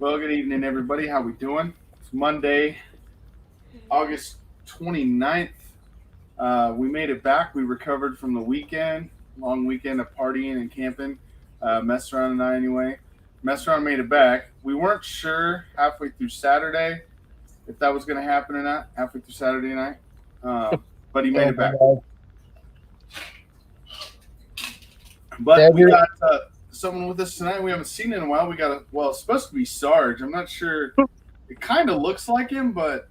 Well, good evening, everybody. How we doing? It's Monday, August 29th. We made it back. We recovered from the weekend, long weekend of partying and camping. Mess around and I, anyway. Mess around made it back. We weren't sure halfway through Saturday if that was going to happen or not, halfway through Saturday night. But he made Oh it my back. God. But we Never- got someone with us tonight we haven't seen in a while. It's supposed to be Sarge. I'm not sure. It kind of looks like him, but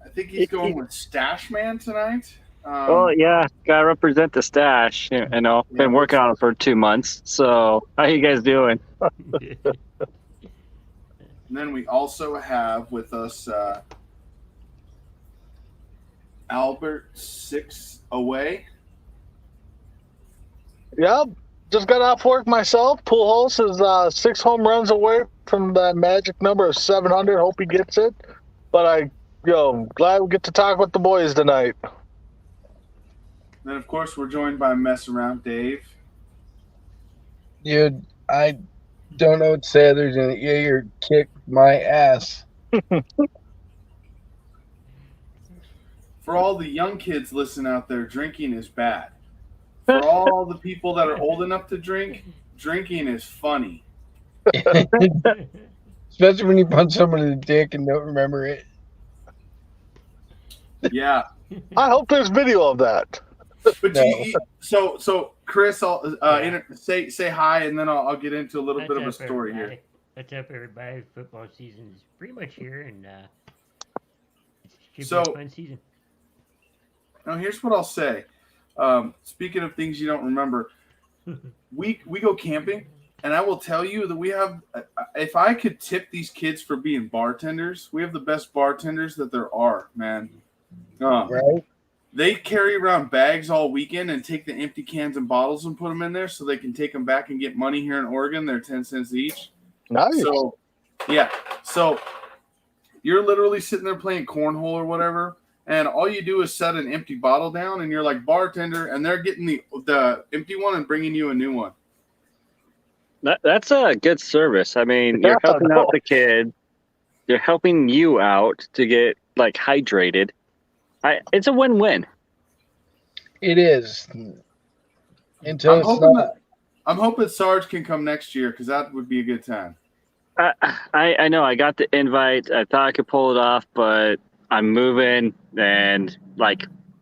I think he's going with Stash Man tonight. Well, yeah, gotta represent the stash. Been working on it for 2 months. So, how you guys doing? And then we also have with us Albert Six Away. Yep. Just got off work myself. Pujols is 6 home runs away from that magic number of 700. Hope he gets it. But glad we get to talk with the boys tonight. Then, of course, we're joined by Mess Around Dave. Dude, I don't know what to say other than Jaeger kicked my ass. For all the young kids listening out there, drinking is bad. For all the people that are old enough to drink, drinking is funny. Especially when you punch someone in the dick and don't remember it. Yeah. I hope there's video of that. But No. so Chris, I'll say hi, and then I'll get into a little bit of a story here. What's up, everybody? Football season is pretty much here, and it should So- be a fun season. Now, here's what I'll say. Speaking of things you don't remember, we go camping, and I will tell you that we have. If I could tip these kids for being bartenders, we have the best bartenders that there are, man. Right? They carry around bags all weekend and take the empty cans and bottles and put them in there so they can take them back and get money here in Oregon. They're 10 cents each. Nice. So, yeah. So you're literally sitting there playing cornhole or whatever, and all you do is set an empty bottle down, and you're like bartender, and they're getting the empty one and bringing you a new one. That's a good service. I mean, you're Yeah, helping out the kid. They're helping you out to get hydrated. It's a win-win. It is. Until I'm it's hoping, not. I'm hoping Sarge can come next year because that would be a good time. I know I got the invite. I thought I could pull it off, but I'm moving and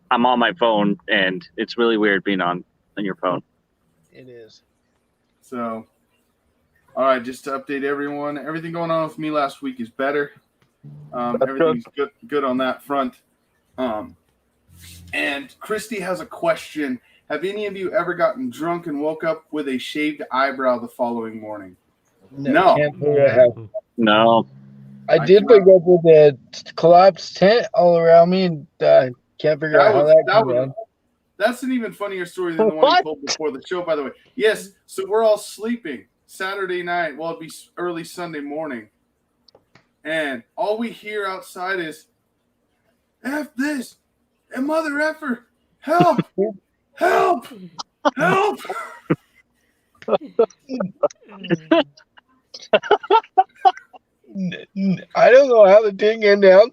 I'm on my phone, and it's really weird being on your phone. It is. So, all right, just to update everyone, everything going on with me last week is better. Everything's good on that front. And Christy has a question. Have any of you ever gotten drunk and woke up with a shaved eyebrow the following morning? No. Can't say I have. No. I did wake up with a collapsed tent all around me and can't figure out how that came on. That's an even funnier story than the one you told before the show, by the way. Yes, so we're all sleeping Saturday night. Well, it'd be early Sunday morning. And all we hear outside is, F this, and mother effer, help, help, help. I don't know how the thing came down,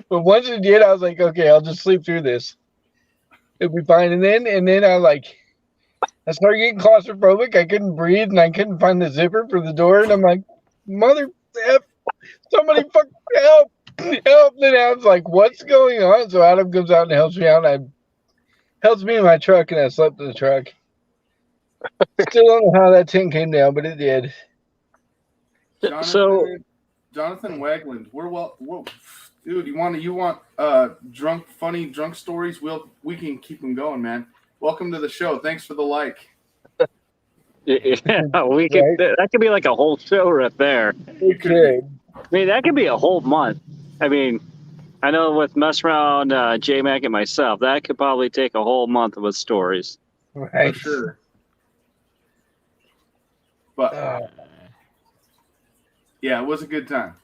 but once it did, I was like, okay, I'll just sleep through this. It'll be fine. And then I started getting claustrophobic. I couldn't breathe, and I couldn't find the zipper for the door. And I'm like, mother F, somebody fucking help, help. And I was like, what's going on? So Adam comes out and helps me out. And helps me in my truck, and I slept in the truck. Still don't know how that thing came down, but it did. Jonathan Wagland, dude, you want funny drunk stories? We can keep them going, man. Welcome to the show. Thanks for the like. Yeah, we could. Right. That could be like a whole show right there. It could. I mean, that could be a whole month. I mean, I know with Mess Around, J-Mac, and myself, that could probably take a whole month with stories. Right. For sure. But yeah, it was a good time.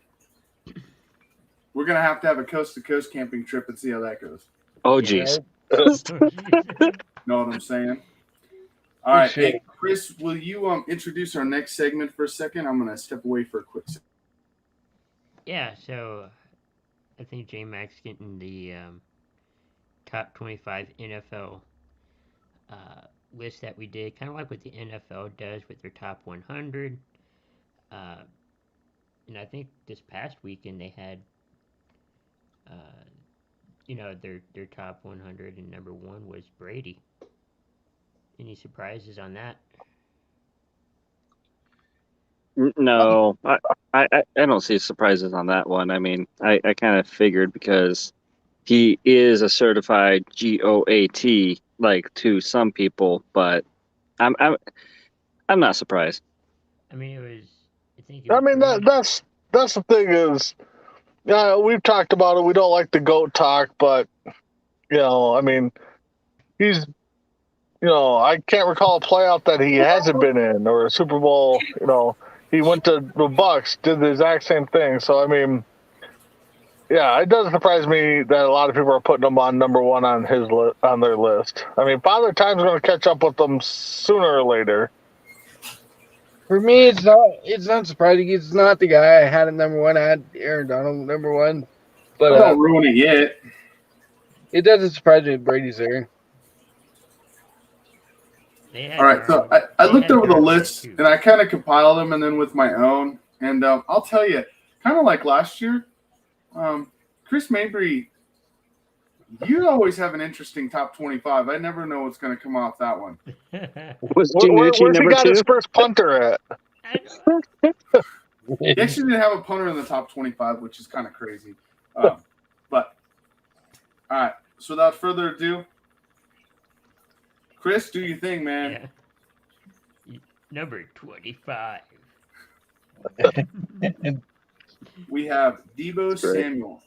We're gonna have to have a coast-to-coast camping trip and see how that goes. Oh, geez. Know what I'm saying? All right, Appreciate hey Chris, will you introduce our next segment for a second? I'm gonna step away for a quick second. Yeah, so I think J Max getting the top 25 NFL list that we did, kind of like what the NFL does with their top 100. Uh, and I think this past weekend they had, their top 100, and number one was Brady. Any surprises on that? No, I don't see surprises on that one. I mean, I kind of figured because he is a certified GOAT, like to some people, but I'm not surprised. I mean, it was. I think it I was mean, Brady. that's the thing is, yeah, we've talked about it. We don't like the GOAT talk, but I mean, he's, I can't recall a playoff that he hasn't been in or a Super Bowl. He went to the Bucks, did the exact same thing. So I mean, yeah, it doesn't surprise me that a lot of people are putting him on number one on on their list. I mean, Father Time's going to catch up with them sooner or later. For me, it's not surprising. It's not the guy I had at number one. I had Aaron Donald number one, but Don't ruin it yet. it doesn't surprise me if Brady's there. All right, so I looked over the list and I kind of compiled them and then with my own. And I'll tell you, kind of like last year, Chris Mabry, you always have an interesting top 25. I never know what's going to come off that one. Was Where's DiNucci he number got 2? his first punter at? He actually didn't have a punter in the top 25, which is kind of crazy. But, all right, so without further ado, Chris, do your thing, man. Yeah. Number 25. We have Deebo Samuel.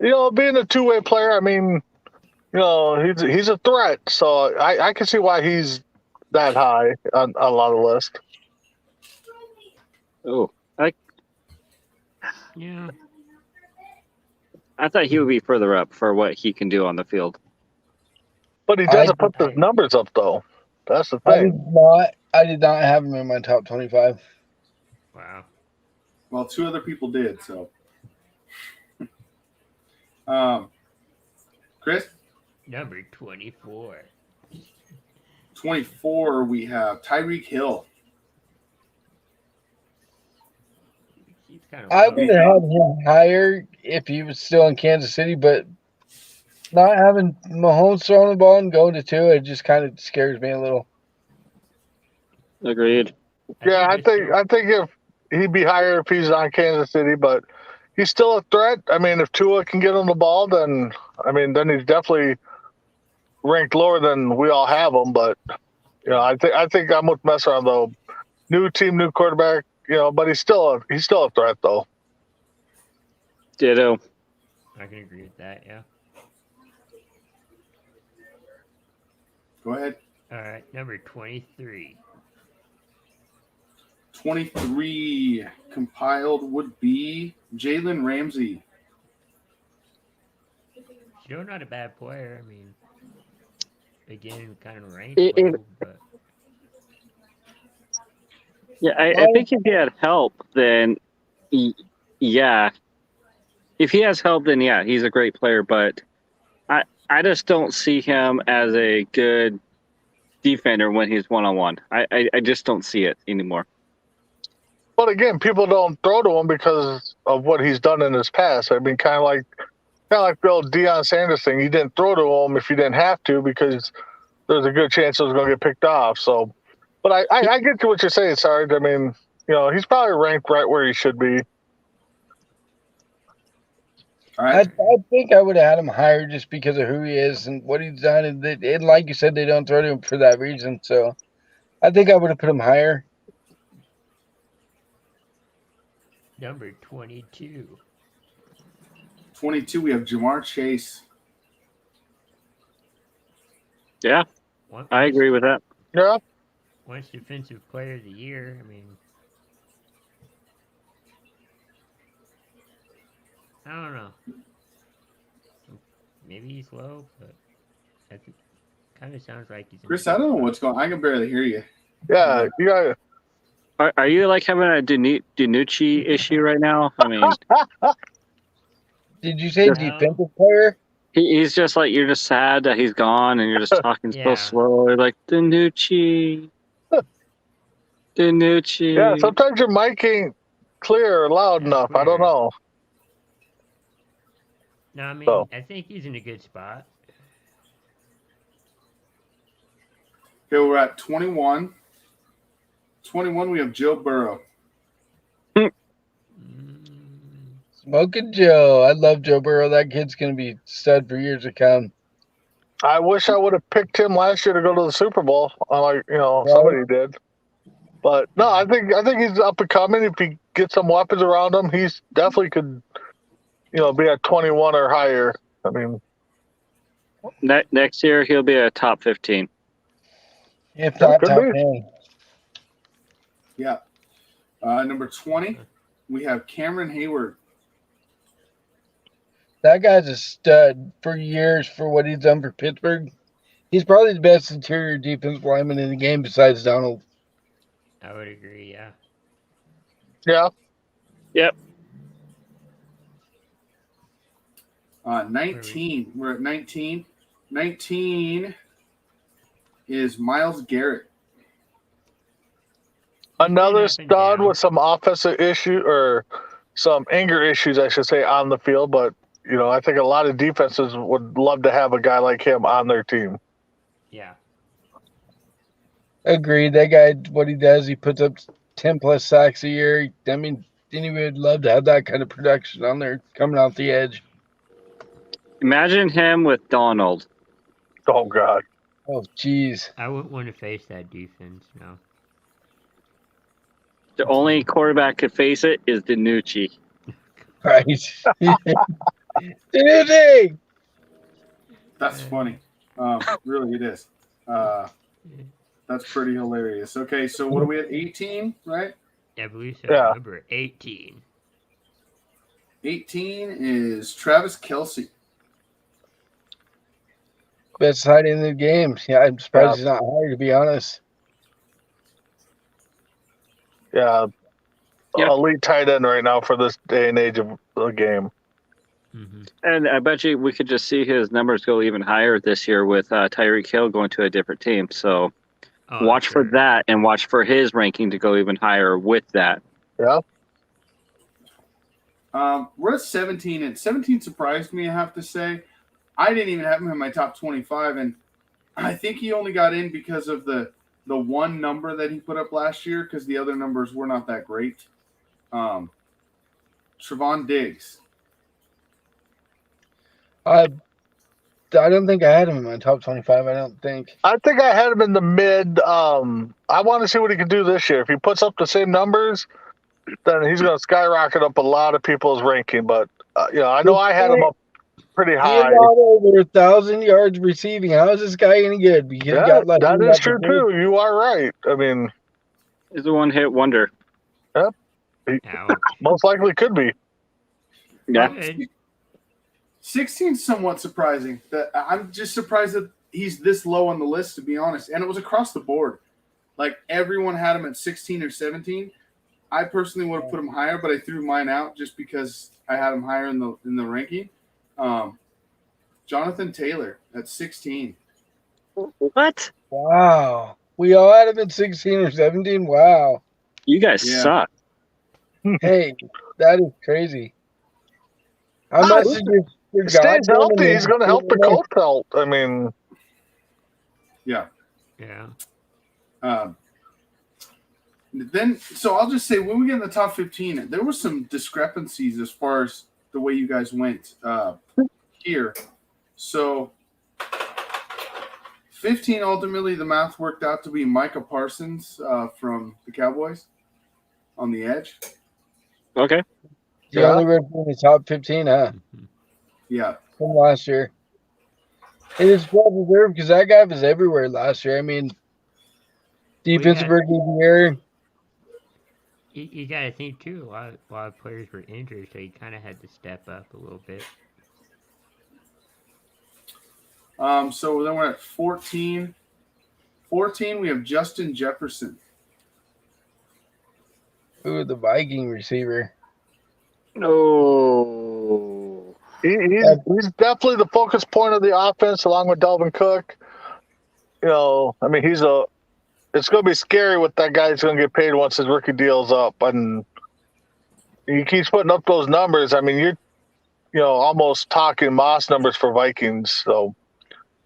Being a two-way player, I mean, he's a threat. So I can see why he's that high on a lot of lists. Oh, Yeah. I thought he would be further up for what he can do on the field. But he doesn't put the numbers up, though. That's the thing. I did not have him in my top 25. Wow. Well, 2 other people did, so. Chris? Number 24. 24, we have Tyreek Hill. He's kind of I would have had him higher if he was still in Kansas City, but not having Mahomes throwing the ball and going to 2, it just kind of scares me a little. Agreed. Yeah, I think if he'd be higher if he's on Kansas City, but he's still a threat. I mean, if Tua can get him the ball, then he's definitely ranked lower than we all have him. But I think I'm with Messer on though. New team, new quarterback. But he's still a threat though. Ditto. I can agree with that. Yeah. Go ahead. All right. Number 23. 23 compiled would be Jalen Ramsey. Still not a bad player. I mean, again, kind of ranked It- low, but Yeah, I think if he had help, then yeah. If he has help, then yeah, he's a great player. But I just don't see him as a good defender when he's one-on-one. I just don't see it anymore. But again, people don't throw to him because of what he's done in his past. I mean, kind of like the old Deion Sanders thing. You didn't throw to him if you didn't have to because there's a good chance it was going to get picked off. So, but I get to what you're saying, Sarge. I mean, he's probably ranked right where he should be. All right. I think I would have had him higher just because of who he is and what he's done. And like you said, they don't throw to him for that reason. So I think I would have put him higher. number 22. 22, we have Jamar Chase. Yeah, I agree with that. Yeah. Once defensive player of the year, I mean, I don't know. Maybe he's low, but That kind of sounds like he's. Chris, I don't know what's going on. I can barely hear you. Yeah, you got. Are you like having a Danucci issue right now? I mean, Did you say Yeah. defensive player? he's just like, you're just sad that he's gone, and you're just talking Yeah. so slow. You're like, Danucci. Danucci. Yeah, sometimes your mic ain't clear or loud That's enough. I don't weird. know. No, I mean, So. I think he's in a good spot. Okay, we're at 21. 21, we have Joe Burrow. Mm, Smoking Joe. I love Joe Burrow. That kid's gonna be stud for years to come. I wish I would have picked him last year to go to the Super Bowl. Like Right. somebody did. But no, I think he's up and coming. If he gets some weapons around him, he's definitely could, be at 21 or higher. I mean, Next year, he'll be a top 15. If not could top be. 10. Yeah. Number 20, we have Cameron Hayward. That guy's a stud for years for what he's done for Pittsburgh. He's probably the best interior defensive lineman in the game besides Donald. I would agree. Yeah. Yeah. 19, we're at 19. 19 is Myles Garrett. Another up and stud down. with some offensive issue or some anger issues, I should say, on the field. But, I think a lot of defenses would love to have a guy like him on their team. Yeah. Agreed. That guy, what he does, he puts up 10 plus sacks a year. I mean, anybody would love to have that kind of production on there coming off the edge. Imagine him with Donald. Oh, God. Oh, jeez. I wouldn't want to face that defense. No. The only quarterback could face it is Danucci. Right. Danucci! That's funny. Really, it is. That's pretty hilarious. Okay, so what are we at? 18, right? I believe so. Yeah. Number 18. 18 is Travis Kelce. Best tight end in the game. Yeah, I'm surprised he's not higher, to be honest. Yeah. Yep. Elite tight end right now for this day and age of the game. Mm-hmm. And I bet you we could just see his numbers go even higher this year with Tyreek Hill going to a different team. So watch for that and watch for his ranking to go even higher with that. Yeah. We're at 17, and 17 surprised me, I have to say. I didn't even have him in my top 25, and I think he only got in because of the one number that he put up last year, because the other numbers were not that great. Trevon Diggs. I don't think I had him in my top 25. I don't think. I think I had him in the mid. I want to see what he can do this year. If he puts up the same numbers, then he's going to skyrocket up a lot of people's ranking. But, I know I had him up pretty He high. had over 1,000 yards receiving. How is this guy any good? Because he Yeah, got lucky that and is got true, the too. You are right. I mean, He's a one-hit wonder. he Ouch. most likely could be. Yeah. Good. 16 is somewhat surprising. I'm just surprised that he's this low on the list, to be honest. And it was across the board. Like, everyone had him at 16 or 17. I personally would have put him higher, but I threw mine out just because I had him higher in the ranking. Jonathan Taylor at 16. What? Wow. We all had him at 16 or 17? Wow. You guys Yeah. suck. Hey, that is crazy. How much did you He stays healthy. He's going to help the Colts out. I mean, Yeah. Yeah. So I'll just say, when we get in the top 15, there were some discrepancies as far as the way you guys went here. So 15, ultimately, the math worked out to be Micah Parsons from the Cowboys on the edge. Okay. The only one in the top 15, huh? Mhm. Yeah. From last year. It is well deserved because that guy was everywhere last year. I mean, defensive had- rookie of the year. You got to think, too, a lot of players were injured, so he kind of had to step up a little bit. So then we're at 14. 14, we have Justin Jefferson. Ooh, the Viking receiver. Oh. He's definitely the focus point of the offense, along with Dalvin Cook. I mean, it's going to be scary what that guy's going to get paid once his rookie deal's up, and he keeps putting up those numbers. I mean, you're almost talking Moss numbers for Vikings. So,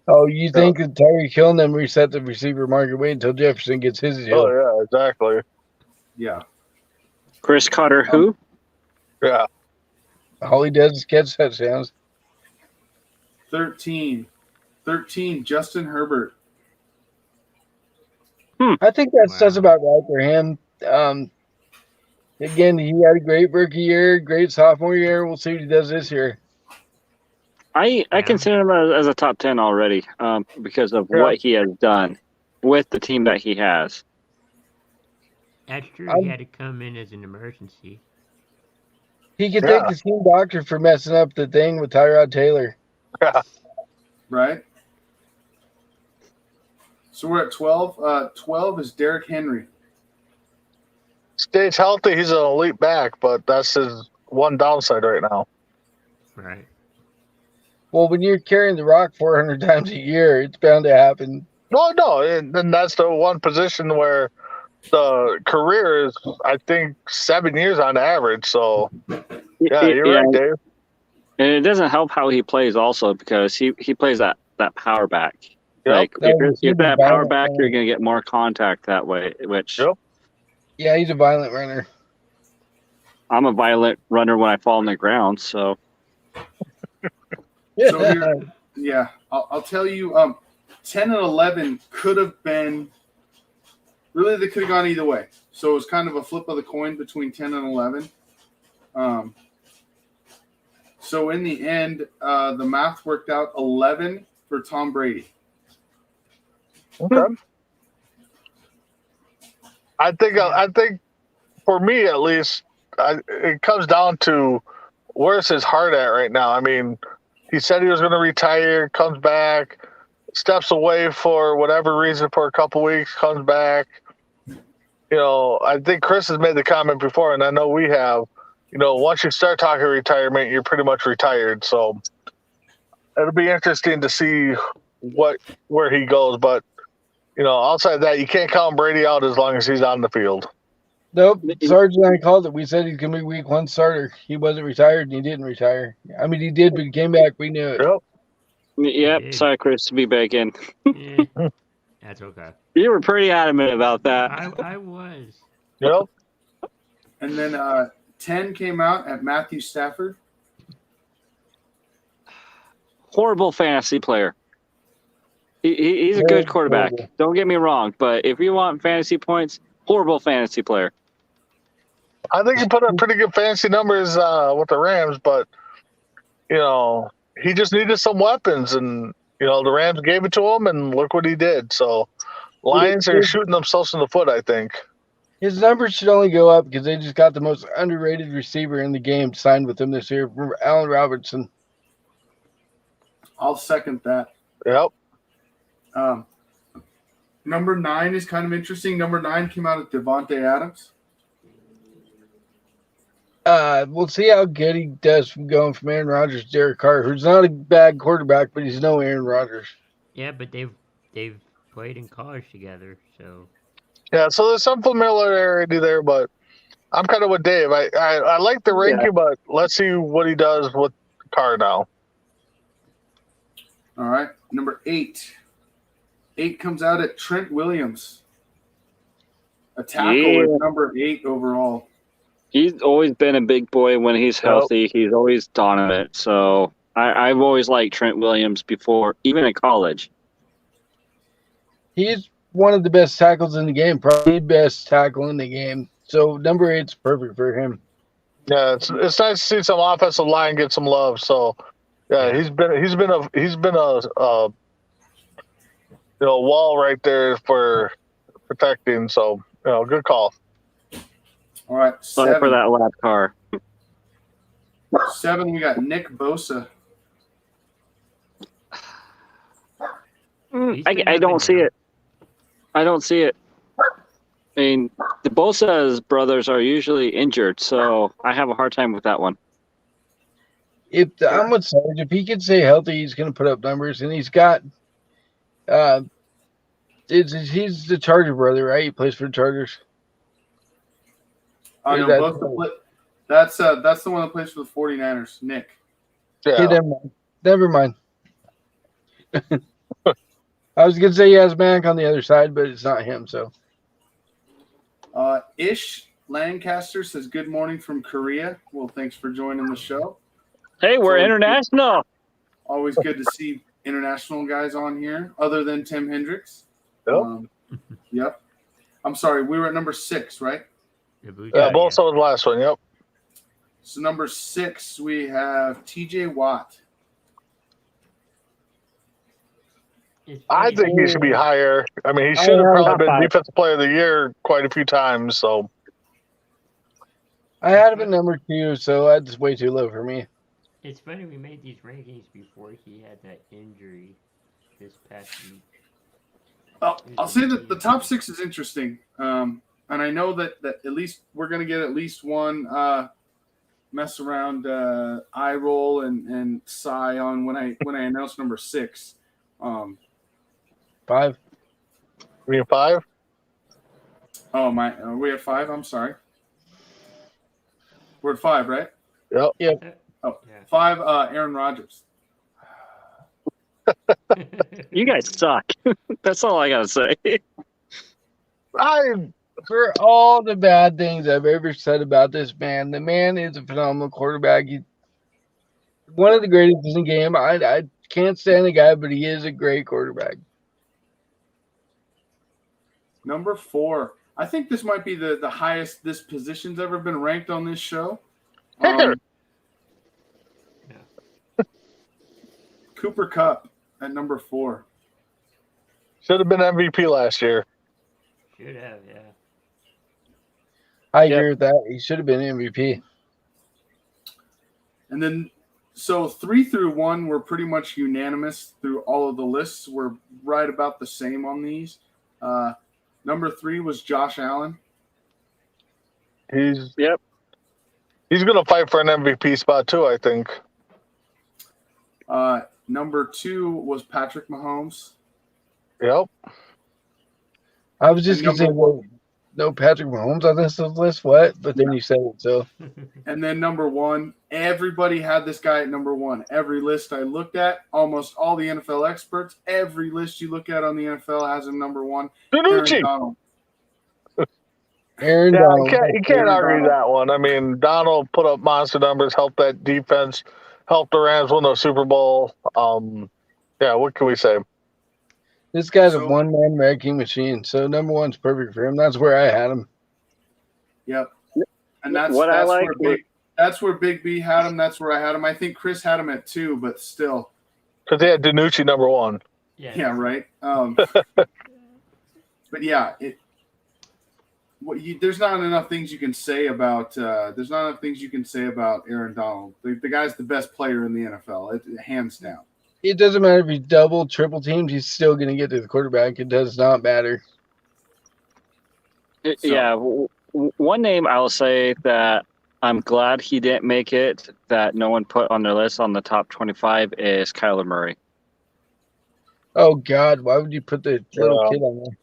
Oh, you think that Tyreek Hill and them reset the receiver market? Wait until Jefferson gets his deal. oh yeah, exactly. Yeah. Chris Carter, who? Yeah, All he does is catch touchdowns. 13, Justin Herbert. I think that Wow. says about right for him. Again, he had a great rookie year, great sophomore year. We'll see what he does this year. I consider him as a top 10 already because of what he has done with the team that he has. That's true. I'm- He had to come in as an emergency. He could thank the team doctor for messing up the thing with Tyrod Taylor. Right? So we're at 12. 12 is Derrick Henry. stays healthy. He's an elite back, but that's his one downside right now. Right. Well, when you're carrying the rock 400 times a year, it's bound to happen. No, and then that's the one position where the career is, I think, 7 years on average. So, yeah, you're right, Dave. And it doesn't help how he plays also because he plays that power back. Yep. Like if you're that power Violent back, runner. you're gonna get more contact that way. Which Yep. Yeah, he's a violent runner. I'm a violent runner when I fall on the ground. So So here, yeah, I'll tell you, 10 and 11 could have been, really they could have gone either way. So it was kind of a flip of the coin between 10 and 11. So in the end, the math worked out 11 for Tom Brady. Okay. I think for me at least, it comes down to where's his heart at right now. I mean, he said he was going to retire, comes back, steps away for whatever reason for a couple weeks, comes back. I think Chris has made the comment before, and I know we have. Once you start talking retirement, you're pretty much retired. So it'll be interesting to see where he goes. But outside of that, you can't count Brady out as long as he's on the field. Nope. Sarge and I called it. We said he's going to be week one starter. He wasn't retired, and he didn't retire. I mean, he did, but he came back. We knew it. Yep. yep. did. Sorry, Chris, to be back in. Eh, that's okay. You were pretty adamant about that. I was. Yep. And then 10 came out at Matthew Stafford. Horrible fantasy player. He's a good quarterback. Horrible. Don't get me wrong, but if you want fantasy points, horrible fantasy player. I think he put up pretty good fantasy numbers with the Rams, but he just needed some weapons, and the Rams gave it to him, and look what he did. So, Lions are shooting themselves in the foot, I think. His numbers should only go up because they just got the most underrated receiver in the game signed with him this year, Allen Robertson. I'll second that. Yep. Number 9 is kind of interesting. Number 9 came out at Devontae Adams. We'll see how good he does from going from Aaron Rodgers to Derek Carr, who's not a bad quarterback, but he's no Aaron Rodgers. Yeah, but they've played in college together, so Yeah, so there's some familiarity there, but I'm kind of with Dave. I like the ranking, but let's see what he does with Carr now. All right. Number 8. 8 comes out at Trent Williams. A tackle with number 8 overall. He's always been a big boy when he's healthy. He's always dominant. So I've always liked Trent Williams before, even in college. He's one of the best tackles in the game, probably the best tackle in the game. So number 8's perfect for him. Yeah, it's nice to see some offensive line get some love. So, yeah, he's been a wall right there for protecting. So, good call. All right. Sorry for that lap car. 7, we got Nick Bosa. He's been I up don't and see down. it. I don't see it. I mean, the Bosa's brothers are usually injured, so I have a hard time with that one. I'm with Sarge. If he can stay healthy, he's going to put up numbers, and he's got. He's the Charger brother, right? He plays for the Chargers. I Is know that- both that's the one that plays for the 49ers, Nick. Okay, Yeah. never mind. I was going to say he has Mac on the other side, but it's not him. So Ish Lancaster says good morning from Korea. Well, thanks for joining the show. Hey, we're So- international. Always good to see international guys on here, other than Tim Hendricks. Yep. Yep. I'm sorry, we were at number 6, right? The Blue Yeah, Jays, Bosa was the last one. Yep. So number 6, we have TJ Watt. It's I funny, think he should be higher. I mean, he I should have have probably top been five. Defensive Player of the Year quite a few times. So I had him at number 2, so that's way too low for me. It's funny we made these rankings before he had that injury this past week. I'll say that the top 6 is interesting, and I know that at least we're going to get at least one mess around eye roll and sigh on when I announce number 6. 5. I mean, 5. Oh my, are we at 5? I'm sorry. We're at 5, right? Yep. Oh, Yeah. 5. Aaron Rodgers. You guys suck. That's all I gotta say. For all the bad things I've ever said about this man, the man is a phenomenal quarterback. He's one of the greatest in the game. I can't stand the guy, but he is a great quarterback. Number 4. I think this might be the highest this position's ever been ranked on this show. Kicker. Cooper Kupp at number 4. Should have been MVP last year. Should have, yeah. I Yep. agree with that. He should have been MVP. And then, so 3 through 1 were pretty much unanimous through all of the lists. We're right about the same on these. Number 3 was Josh Allen. He's going to fight for an MVP spot too, I think. Number 2 was Patrick Mahomes. Yep. I was just And going to say, number well, no Patrick Mahomes on this list. What? But then you said it. So And then number 1, everybody had this guy at number 1. Every list I looked at, almost all the NFL experts, every list you look at on the NFL has him number 1. Aaron Danucci. Donald. Aaron Yeah, Donald. you can't Aaron argue Donald. that one. I mean, Donald put up monster numbers, helped that defense, helped the Rams win the Super Bowl. Yeah, what can we say? This guy's a So- one-man wrecking machine. So number 1's perfect for him. That's where I had him. Yep. And that's What I like that's where Big B had him. That's where I had him. I think Chris had him at 2, but still. Because they had Danucci number 1. Yeah, right. But yeah, there's not enough things you can say about Aaron Donald. The guy's the best player in the NFL, hands down. It doesn't matter if he's double, triple teams. He's still going to get to the quarterback. It does not matter. So- Yeah, one name I'll say that I'm glad he didn't make it, that no one put on their list on the top 25, is Kyler Murray. Oh, God. Why would you put the little Yeah. kid on there?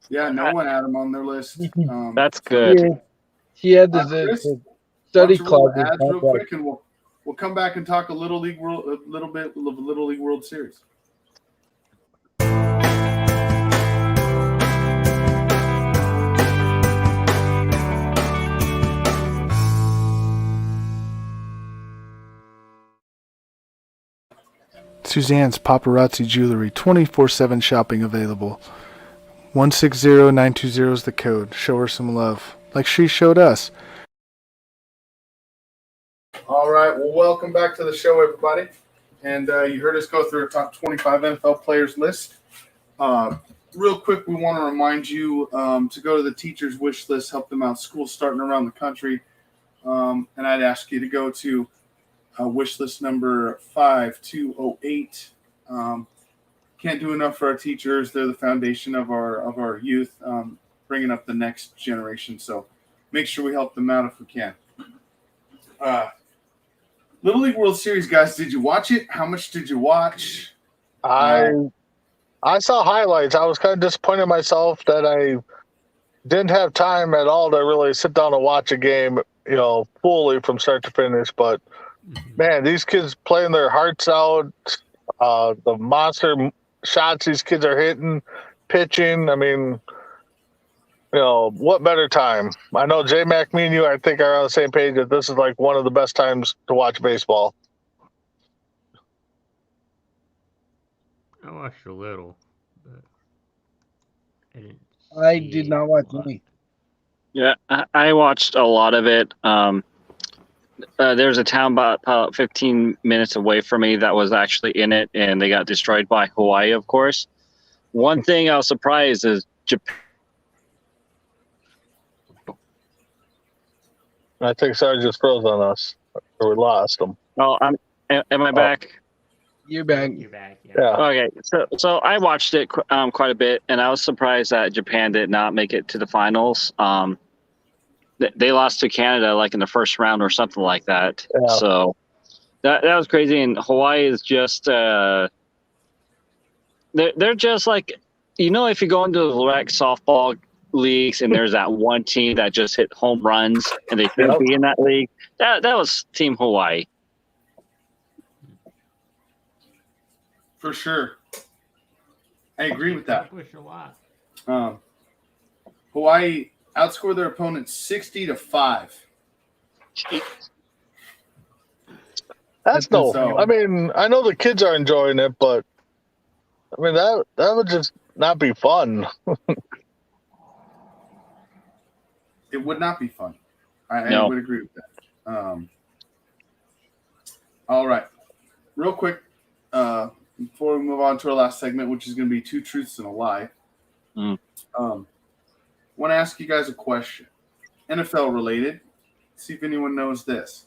Yeah, no one had him on their list. That's good. Yeah. He had the Chris, study Why don't you roll club. ads real quick, and we'll come back and talk a little bit of Little League World Series. Suzanne's Paparazzi Jewelry, 24/7 shopping available. 160920 is the code. Show her some love, like she showed us. All right. Well, welcome back to the show, everybody. And you heard us go through our top 25 NFL players list. Real quick, we want to remind you to go to the teacher's wish list, help them out. School's starting around the country. And I'd ask you to go to wish list number 5208. can't do enough for our teachers. They're the foundation of our youth, bringing up the next generation. So make sure we help them out if we can. Little League World Series, guys, did you watch it? How much did you watch? I saw highlights. I was kind of disappointed in myself that I didn't have time at all to really sit down and watch a game, fully from start to finish. But man, these kids playing their hearts out. The monster shots these kids are hitting, pitching. I mean, what better time? I know J-Mac, me and you, I think, are on the same page that this is like one of the best times to watch baseball. I watched a little, but I didn't. I see did it not a watch lot. any. Yeah, I watched a lot of it. There's a town about 15 minutes away from me that was actually in it, and they got destroyed by Hawaii, of course. One thing I was surprised is Japan. I think Sarge just froze on us, or we lost him. Oh, am I back? You're back. You're back. Yeah. Yeah. Okay, so I watched it quite a bit, and I was surprised that Japan did not make it to the finals. They lost to Canada like in the first round or something like that. Yeah. So that was crazy. And Hawaii is just they're just like, if you go into the rec softball leagues and there's that one team that just hit home runs and they should be in that league, that was Team Hawaii. For sure. I agree with that. Accomplished a lot. Hawaii outscored their opponents 60-5. That's no. So- I mean, I know the kids are enjoying it, but I mean that would just not be fun. It would not be fun. I No. would agree with that. All right. Real quick, before we move on to our last segment, which is going to be 2 truths and a lie, want to ask you guys a question. NFL related. See if anyone knows this.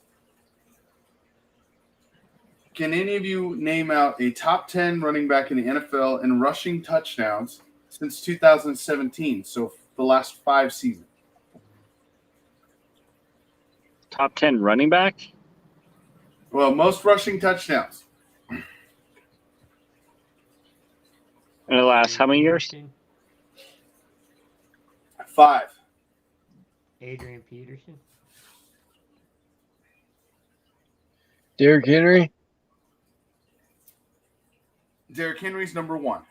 Can any of you name out a top 10 running back in the NFL in rushing touchdowns since 2017? So the last 5 seasons. Top 10 running back? Well, most rushing touchdowns. In the last how many years? Peterson, 5. Adrian Peterson. Derrick Henry. Derrick Henry's number 1.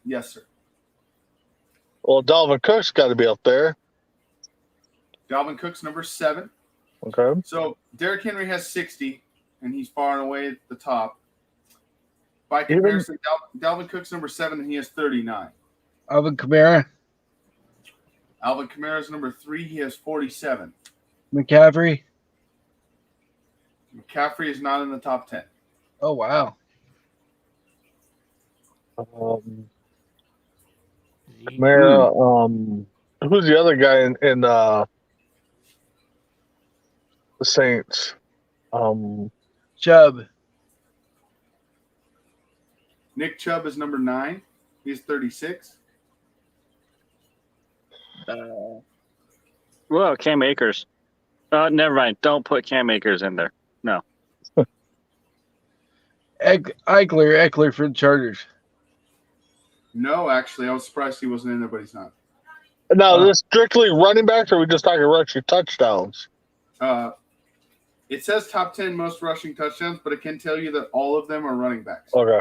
Yes, sir. Well, Dalvin Cook's got to be up there. Dalvin Cook's number 7. Okay. So Derrick Henry has 60, and he's far and away at the top. By Even- comparison, Dalvin Cook's number 7, and he has 39. Alvin Kamara. Alvin Kamara's number 3, he has 47. McCaffrey. McCaffrey is not in the top 10. Oh, wow. Zeke. Kamara, who's the other guy in the Saints? Chubb. Nick Chubb is number 9. He's 36. Well, Cam Akers. Never mind. Don't put Cam Akers in there. No. Eckler for the Chargers. No, actually, I was surprised he wasn't in there, but he's not. Now, is this strictly running backs, or are we just talking rushing touchdowns? It says top 10 most rushing touchdowns, but it can tell you that all of them are running backs. Okay.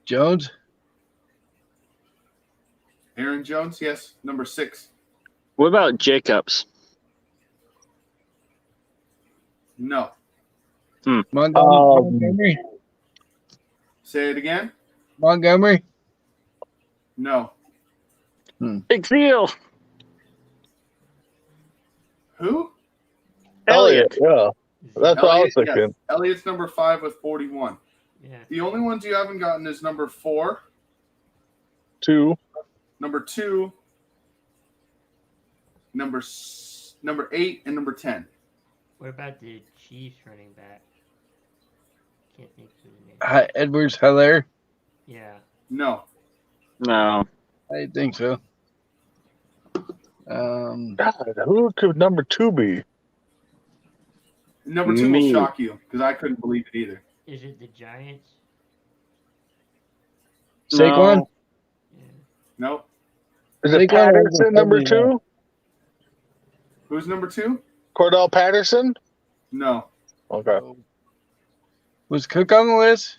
Jones. Aaron Jones, yes, number 6. What about Jacobs? No. Montgomery. Say it again. Montgomery. No. Big deal. Who? Elliott. Yeah. That's what I was Elliott, thinking. yes. Elliott's number 5 with 41. Yeah. The only ones you haven't gotten is number 4, 2. number 2, number 8, and number 10. What about the Chiefs running back? can't think of his name. Edwards Hilaire. Yeah. No. No. I think so. God, who could number 2 be? Number 2 Me. will shock you because I couldn't believe it either. Is it the Giants? Saquon. No. Yeah. Nope. Is it Saquon Patterson, number wasn't heavy, 2? Who's number 2? Cordell Patterson? No. Okay. Was Cook on the list?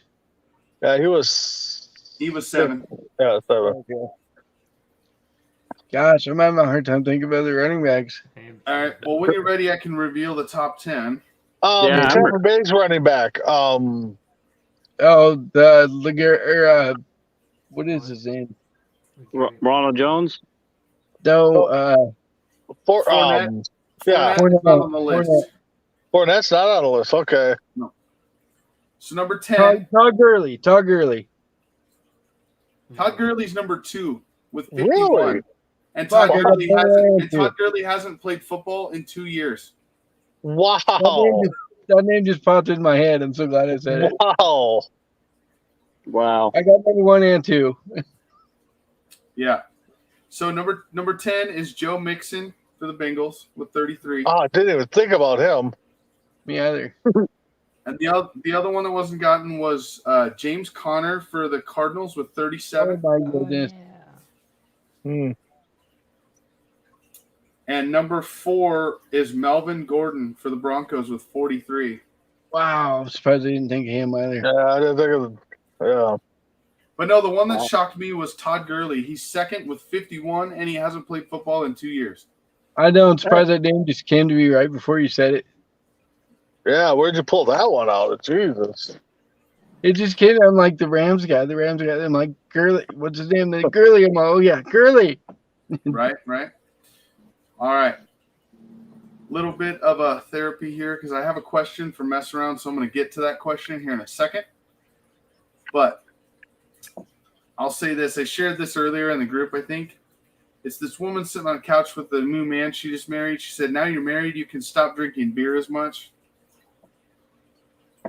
Yeah, he was. He was 7. Yeah, 7. Okay. Gosh, I'm having a hard time thinking about the running backs. All right. Well, when you're ready, I can reveal the top 10. Yeah, The Tampa Bay's running back. Oh, the Laguerre. What is his name? Ronald Jones. No, Fournette. yeah, Fournette's not on the list. Fournette's not on the list. Okay. So number 10, Todd Gurley. Todd Gurley. Todd Gurley's number 2 with 51. Really? And Todd Fuck, Gurley hasn't played football in 2 years. Wow. That name just popped in my head. I'm so glad I said it. Wow. Wow. I got number 1 and 2. Yeah. So number 10 is Joe Mixon for the Bengals with 33. Oh, I didn't even think about him. Me either. And the other one that wasn't gotten was James Conner for the Cardinals with 37. Oh my goodness. Hmm. And number 4 is Melvin Gordon for the Broncos with 43. Wow, I'm surprised I didn't think of him either. Yeah, I didn't think of. Yeah. But no, the one that shocked me was Todd Gurley. He's second with 51, and he hasn't played football in 2 years. I know. I'm surprised that name just came to me right before you said it. Yeah, where'd you pull that one out? Jesus. It just came. I'm like the Rams guy. I'm like Gurley. What's his name? Gurley. I'm like, oh yeah, Gurley. Right. All right. Little bit of a therapy here because I have a question for Mess Around, so I'm going to get to that question here in a second. But I'll say this. I shared this earlier in the group, I think. It's this woman sitting on a couch with the new man she just married. She said, now you're married, you can stop drinking beer as much.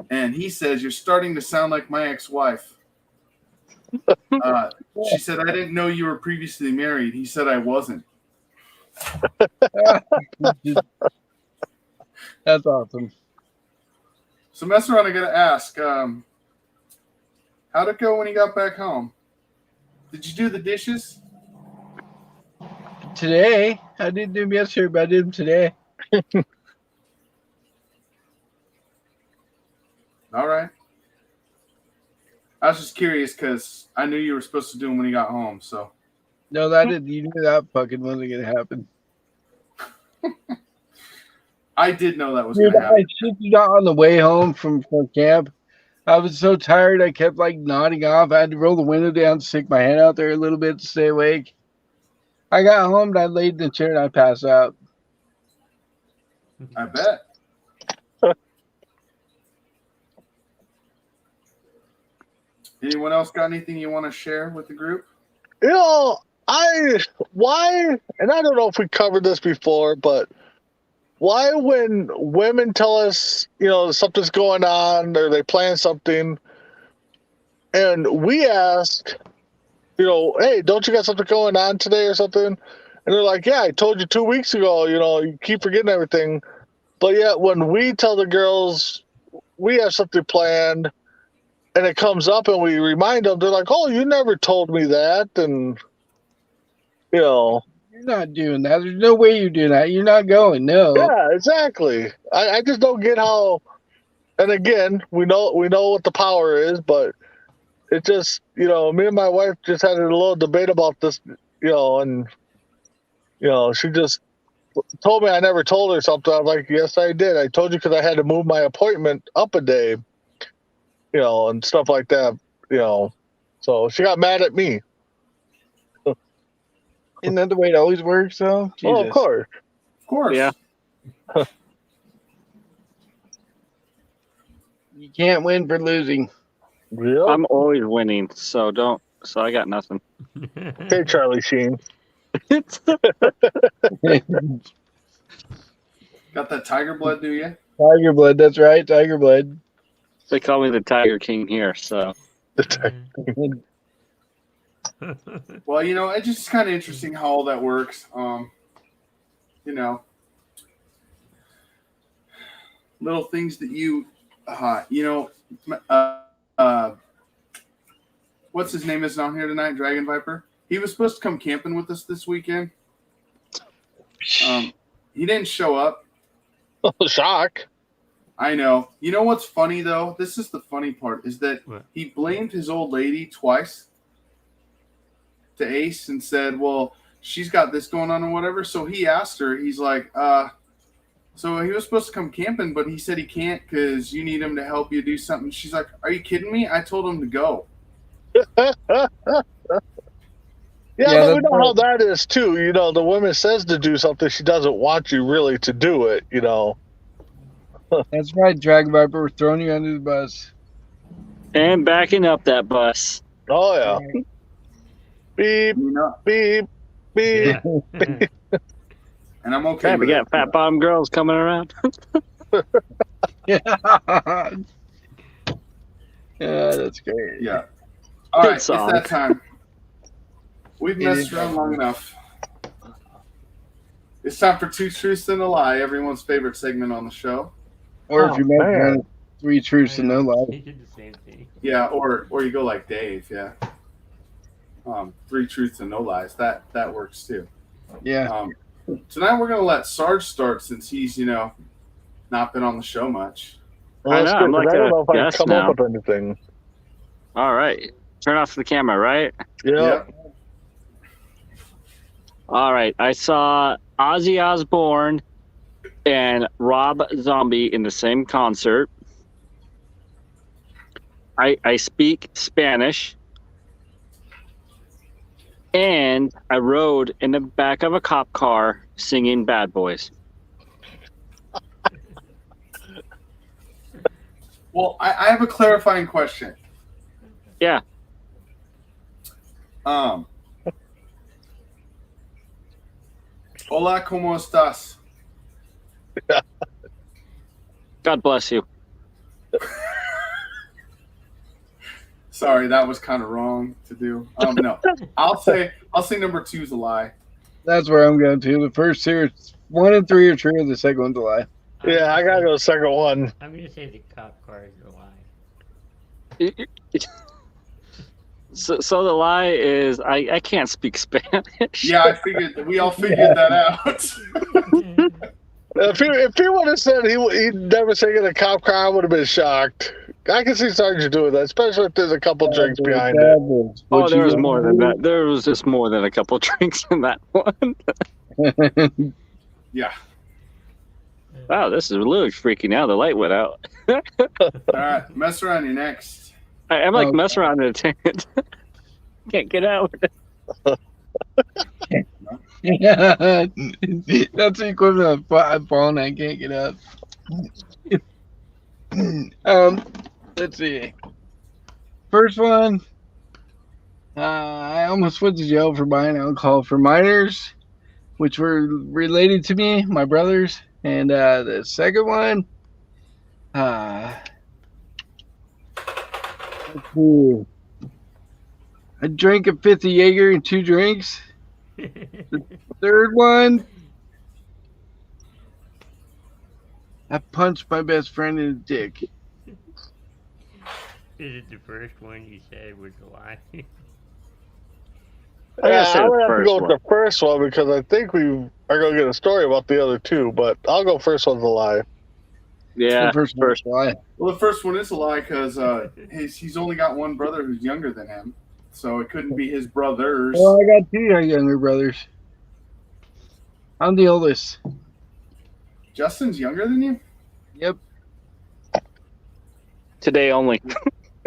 And he says, you're starting to sound like my ex-wife. She said, I didn't know you were previously married. He said, I wasn't. That's awesome. So, Mess Around, I got to ask, how'd it go when you got back home? Did you do the dishes? Today, I didn't do them yesterday, but I did them today. All right. I was just curious because I knew you were supposed to do them when you got home. So No, that didn't. You knew that fucking wasn't gonna happen. I did know that was Dude, going to I happen. shit you not, on the way home from camp, I was so tired. I kept like nodding off. I had to roll the window down, stick my head out there a little bit to stay awake. I got home and I laid in the chair and I passed out. I bet. Anyone else got anything you want to share with the group? You know, why, and I don't know if we covered this before, but why when women tell us, you know, something's going on or they plan something, and we ask, you know, hey, don't you got something going on today or something? And they're like, yeah, I told you 2 weeks ago, you know, you keep forgetting everything. But yet when we tell the girls we have something planned and it comes up and we remind them, they're like, oh, you never told me that. And, you know. You're not doing that. There's no way you're doing that. You're not going. No. Yeah, exactly. I just don't get how. And again, we know what the power is, but it just, you know, me and my wife just had a little debate about this, you know, and you know, she just told me I never told her something. I'm like, yes, I did. I told you because I had to move my appointment up a day, you know, and stuff like that, you know. So she got mad at me. Isn't that the way it always works, though? Jesus. Oh, of course. Of course. Yeah. You can't win for losing. Yep. I'm always winning, so I got nothing. Hey, Charlie Sheen. Got that tiger blood, do you? Tiger blood. That's right. Tiger blood. They call me the Tiger King here, so Well, it's just kind of interesting how all that works. Little things that what's his name isn't on here tonight? Dragon Viper. He was supposed to come camping with us this weekend. He didn't show up. Shock. I know. You know what's funny though? This is the funny part is that What? he blamed his old lady twice to Ace and said, "Well, she's got this going on or whatever." So he asked her. He's like, so he was supposed to come camping, but he said he can't because you need him to help you do something." She's like, "Are you kidding me? I told him to go." Yeah, but we know how that is too. The woman says to do something, she doesn't want you really to do it. That's right, Dragon Viper. We're throwing you under the bus. and backing up that bus. Oh yeah. Beep beep beep. Yeah. And I'm okay Hey, we with got it. fat bottom girls coming around. Yeah, that's great. Yeah. All Good right, it's song. that time. We've It messed is around that long time. enough. It's time for Two Truths and a Lie, everyone's favorite segment on the show. Or Oh, if you make man. 3 truths and no lie. He did the same thing. Yeah, or you go like Dave, yeah. 3 truths and no lies. That works too. Yeah. Tonight we're gonna let Sarge start since he's not been on the show much. I know, That's I'm good, 'cause like I don't a know if I can guest come now. up with anything. All right. Turn off the camera, right? Yeah. All right. I saw Ozzy Osbourne and Rob Zombie in the same concert. I speak Spanish. And I rode in the back of a cop car singing Bad Boys. Well, I have a clarifying question. Yeah. Hola, ¿cómo estás? God bless you. Sorry, that was kind of wrong to do. No, I'll say number 2 is a lie. That's where I'm going to. The first 2 1 and 3 are true, the second one's a lie. Yeah, I gotta go second one. I'm gonna say the cop car is a lie. So the lie is I can't speak Spanish. Yeah, we all figured that out. If he would have said he'd never sing a cop car, I would have been shocked. I can see Sarge doing that, especially if there's a couple drinks behind it. Oh, there was more than that. There was just more than a couple drinks in that one. Yeah. Wow, this is really freaky now. The light went out. All right, mess around. You're next. I'm like messing around in a tent. Can't get out. Yeah. That's the equivalent of falling. I can't get up. Let's see. First one. I almost went to jail for buying alcohol for minors, which were related to me, my brothers. And the second one. Let's see. I drank a 50 Jaeger in 2 drinks. Third one. I punched my best friend in the dick. Is it the first one you said was a lie? I gotta say I the would have to first go one. with the first one because I think we are going to get a story about the other 2, but I'll go first one's a lie. Yeah, The first one's a lie. Well, the first one is a lie because he's only got one brother who's younger than him, so it couldn't be his brothers. Well, I got 2 younger brothers. I'm the oldest. Justin's younger than you? Yep. today only.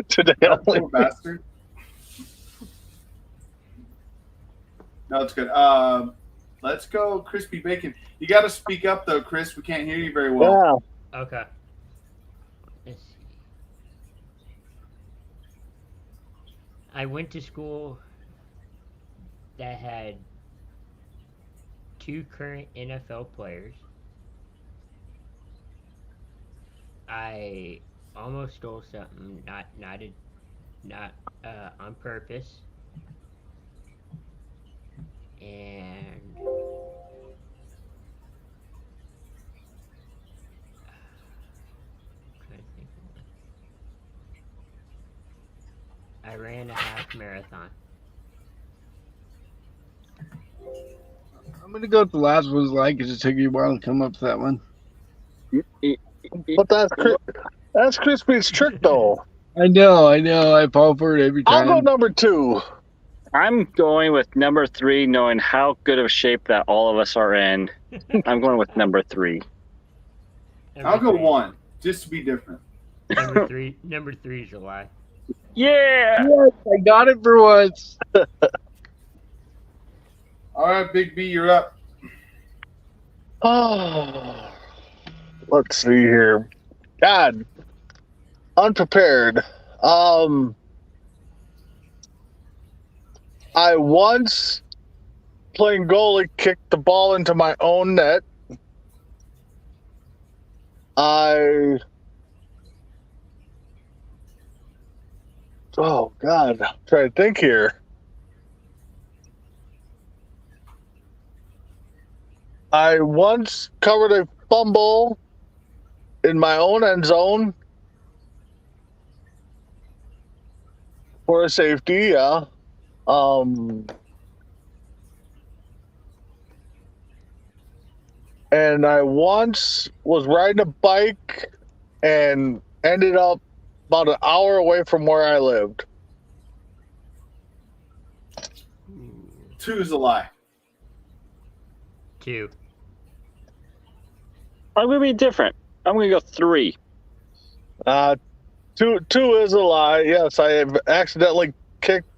Today That only. poor bastard. No, it's good. Let's go, Crispy Bacon. You got to speak up though, Chris. We can't hear you very well. Yeah. Okay. Let's see. I went to school that had 2 current NFL players. I almost stole something, not on purpose. And trying to think of one. I ran a half marathon. I'm gonna go with the last one's like, because it took you a while to come up with that one. But that's Crispy's trick, though. I know. I fall for it every I'll time. go number 2. I'm going with number 3, knowing how good of shape that all of us are in. I'm going with number 3. I'll go 1, just to be different. Number three is a lie. Yeah. Yes, I got it for once. All right, Big B, you're up. Oh, let's see here. God, unprepared. I once, playing goalie, kicked the ball into my own net. Oh God, I'm trying to think here. I once covered a fumble in my own end zone for a safety, yeah. And I once was riding a bike and ended up about an hour away from where I lived. 2 is a lie. 2. I'm going to be different. I'm going to go 3. Two is a lie. Yes, I have accidentally kicked,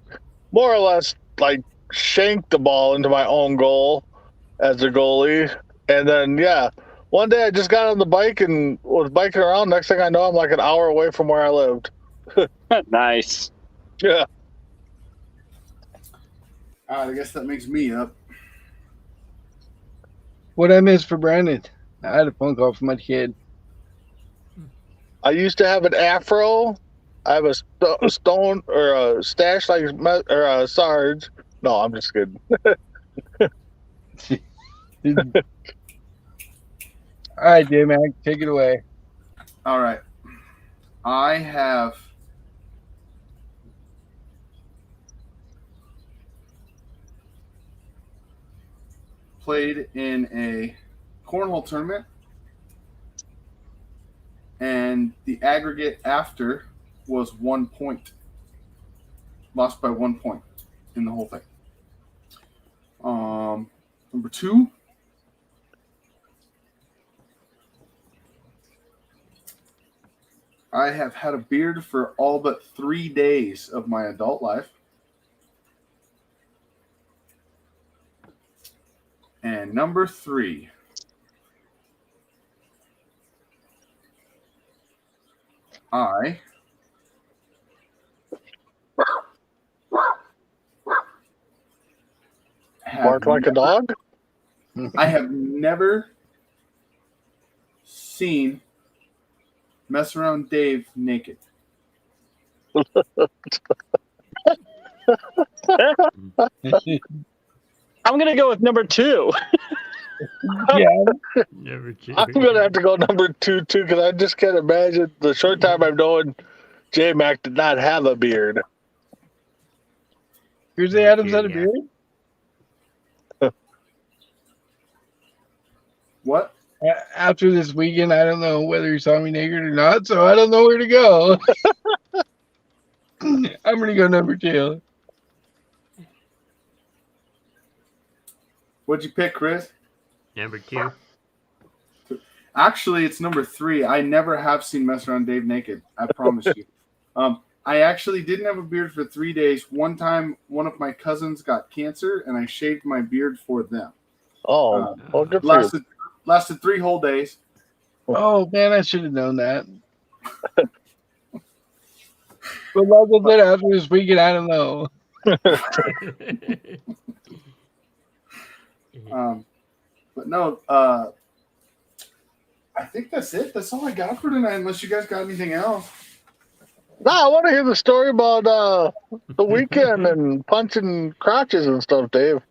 more or less, like shanked the ball into my own goal as a goalie. And then, yeah, one day I just got on the bike and was biking around. Next thing I know, I'm like an hour away from where I lived. Nice. Yeah. All right, I guess that makes me up. What I missed for Brandon? I had a phone call from my kid. I used to have an afro. I have a stone or a stash like or a Sarge. No, I'm just kidding. All right, J-Mac, take it away. All right. I have played in a cornhole tournament, and the aggregate after was 1 point. Lost by 1 point in the whole thing. Number 2. I have had a beard for all but 3 days of my adult life. And number 3. I Bark like a dog? I have never seen Mess Around Dave naked. I'm going to go with number 2. Yeah, Number 2. I'm going to have to go number 2, too, because I just can't imagine the short time I've known J-Mac did not have a beard. Grizzly Adams had a Yeah. beard? What? After this weekend, I don't know whether he saw me naked or not, so I don't know where to go. I'm going to go number 2. What'd you pick, Chris? Number 2. Actually, it's number 3. I never have seen Mess Around Dave naked. I promise you. I actually didn't have a beard for 3 days. One time, one of my cousins got cancer, and I shaved my beard for them. Oh, well, good for you. Lasted 3 whole days. Oh, man, I should have known that. But like I said, after this weekend, I don't know. But no, I think that's it. That's all I got for tonight, unless you guys got anything else. No, I want to hear the story about the weekend and punching crotches and stuff, Dave.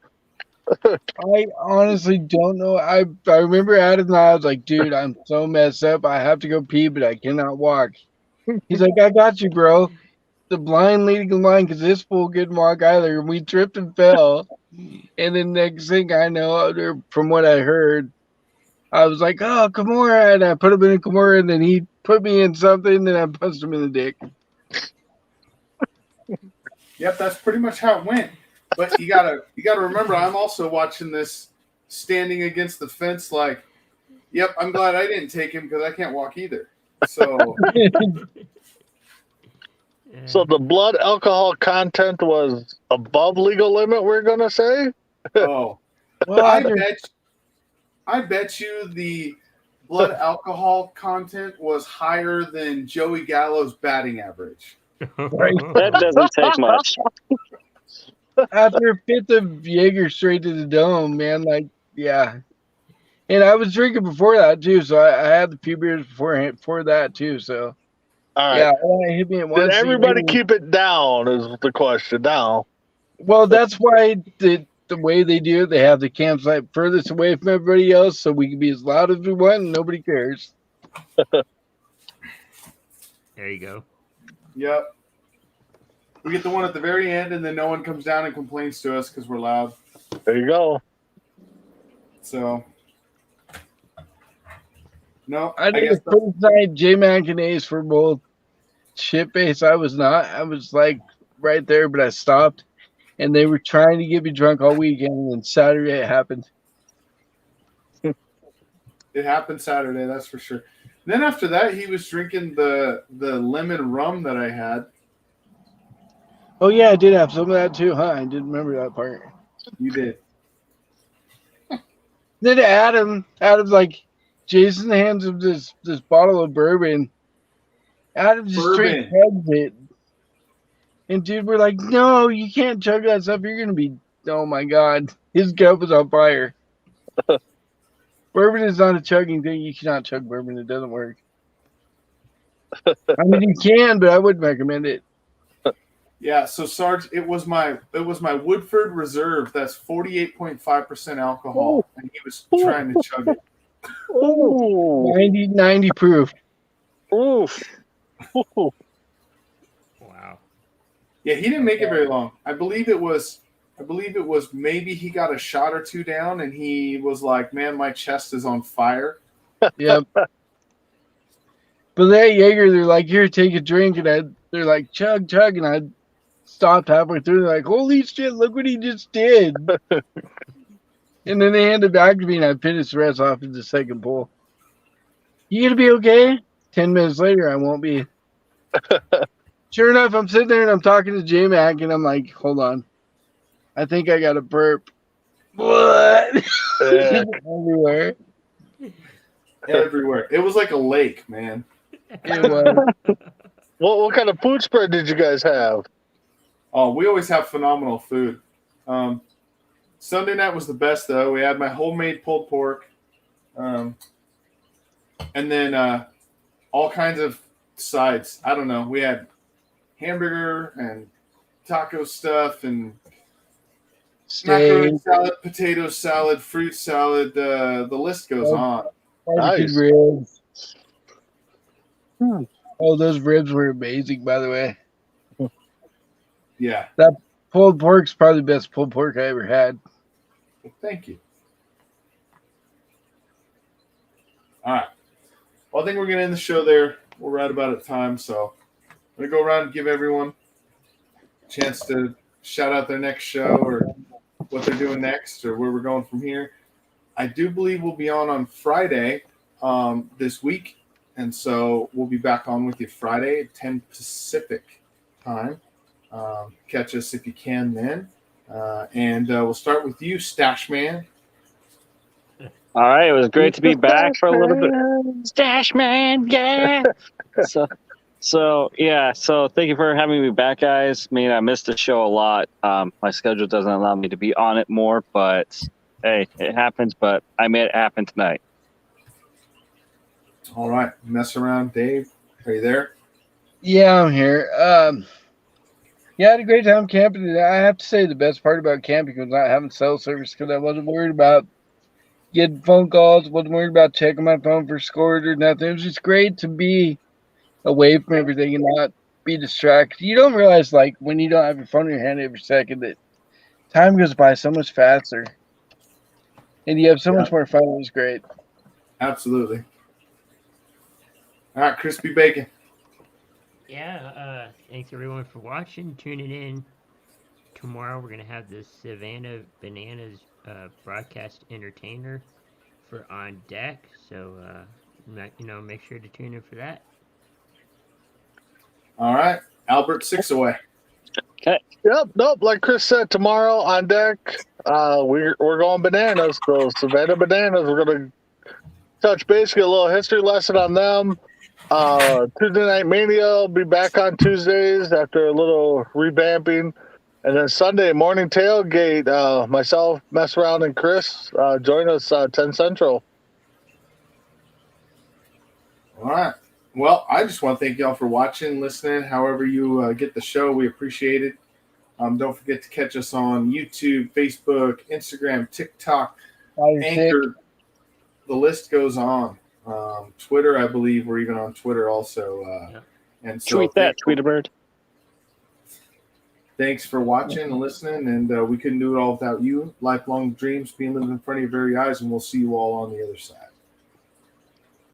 I honestly don't know. I remember Adam and I was like, dude, I'm so messed up. I have to go pee, but I cannot walk. He's like, I got you, bro. The blind leading the line because this fool couldn't walk either. And we tripped and fell. And then next thing I know, from what I heard, I was like, oh, Kimura. And I put him in a Kimura, and then he put me in something, and I punched him in the dick. Yep, that's pretty much how it went. But you gotta remember, I'm also watching this standing against the fence like, yep, I'm glad I didn't take him because I can't walk either. So So the blood alcohol content was above legal limit, we're going to say? well, I bet you the blood alcohol content was higher than Joey Gallo's batting average. That doesn't take much. After a fifth of Jaeger straight to the dome, man, like, yeah. And I was drinking before that, too, so I had the few beers before that, too, so. All right. Yeah, it hit me at once. Did everybody keep it down is the question now. Well, that's why the way they do it, they have the campsite furthest away from everybody else so we can be as loud as we want and nobody cares. There you go. Yep. We get the one at the very end, and then no one comes down and complains to us because we're loud. There you go. So, no, I think the first night J-Mac and Ace were both shit-faced. I was not. I was like right there, but I stopped. And they were trying to get me drunk all weekend, and then Saturday it happened. It happened Saturday, that's for sure. Then after that, he was drinking the lemon rum that I had. Oh, yeah, I did have some of that too, huh? I did remember that part. You did. Then Adam's like, Jason hands him this bottle of bourbon. Adam just straight hugs it. And dude, we're like, no, you can't chug that stuff. You're going to be, oh my God. His cup was on fire. Bourbon is not a chugging thing. You cannot chug bourbon. It doesn't work. I mean, you can, but I wouldn't recommend it. Yeah, so Sarge, it was my Woodford Reserve. That's 48.5% alcohol, and he was trying to chug it. Ooh. 90 proof. Oof. Wow. Yeah, he didn't make it very long. I believe it was maybe he got a shot or two down, and he was like, "Man, my chest is on fire." Yep. But that Jaeger, they're like, "Here, take a drink," and they're like, "Chug, chug," and I stopped halfway through. They're like, "Holy shit! Look what he just did!" And then they handed it back to me, and I finished the rest off in the second pull. You gonna be okay? 10 minutes later, I won't be. Sure enough, I'm sitting there and I'm talking to J-Mac, and I'm like, hold on. I think I got a burp. What? Yeah. Everywhere. Everywhere. It was like a lake, man. It was. What kind of food spread did you guys have? Oh, we always have phenomenal food. Sunday night was the best, though. We had my homemade pulled pork, and then all kinds of sides. I don't know. We had hamburger and taco stuff and macaroni salad, potato salad, fruit salad. The list goes on. Nice. Ribs. Oh, those ribs were amazing, by the way. Yeah. That pulled pork's probably the best pulled pork I ever had. Well, thank you. All right. Well, I think we're going to end the show there. We're right about at time, so I'm going to go around and give everyone a chance to shout out their next show or what they're doing next or where we're going from here. I do believe we'll be on Friday this week, and so we'll be back on with you Friday at 10 Pacific time. Catch us if you can then. And we'll start with you, Stash Man. All right, it was great to be back for a little bit. Stash Man, yeah. So thank you for having me back, guys. I mean, I missed the show a lot. My schedule doesn't allow me to be on it more, but hey, it happens. But I made it happen tonight. All right. Mess around, Dave. Are you there? Yeah, I'm here. Yeah, I had a great time camping today. I have to say the best part about camping was not having cell service because I wasn't worried about getting phone calls, wasn't worried about checking my phone for scores or nothing. It was just great to be away from everything and not be distracted. You don't realize, like, when you don't have your phone in your hand every second, that time goes by so much faster and you have so Yeah. much more fun. It was great. Absolutely. All right, crispy bacon. Yeah, thanks everyone for watching, tuning in. Tomorrow we're gonna have the Savannah Bananas broadcast entertainer for On Deck, so make sure to tune in for that. All right. Albert, 6 away. Yep, nope. Like Chris said, tomorrow on deck, we're going bananas. So Savannah Bananas, we're gonna touch base, get a little history lesson on them. Tuesday Night Mania will be back on Tuesdays after a little revamping, and then Sunday morning tailgate. Myself, Mess Around, and Chris join us 10 Central. All right. Well, I just want to thank y'all for watching, listening, however you get the show. We appreciate it. Don't forget to catch us on YouTube, Facebook, Instagram, TikTok, Anchor. The list goes on. Twitter, I believe we're even on Twitter also. And so Tweet that, Tweetabird. Thanks for watching and listening, and we couldn't do it all without you. Lifelong dreams being lived in front of your very eyes, and we'll see you all on the other side.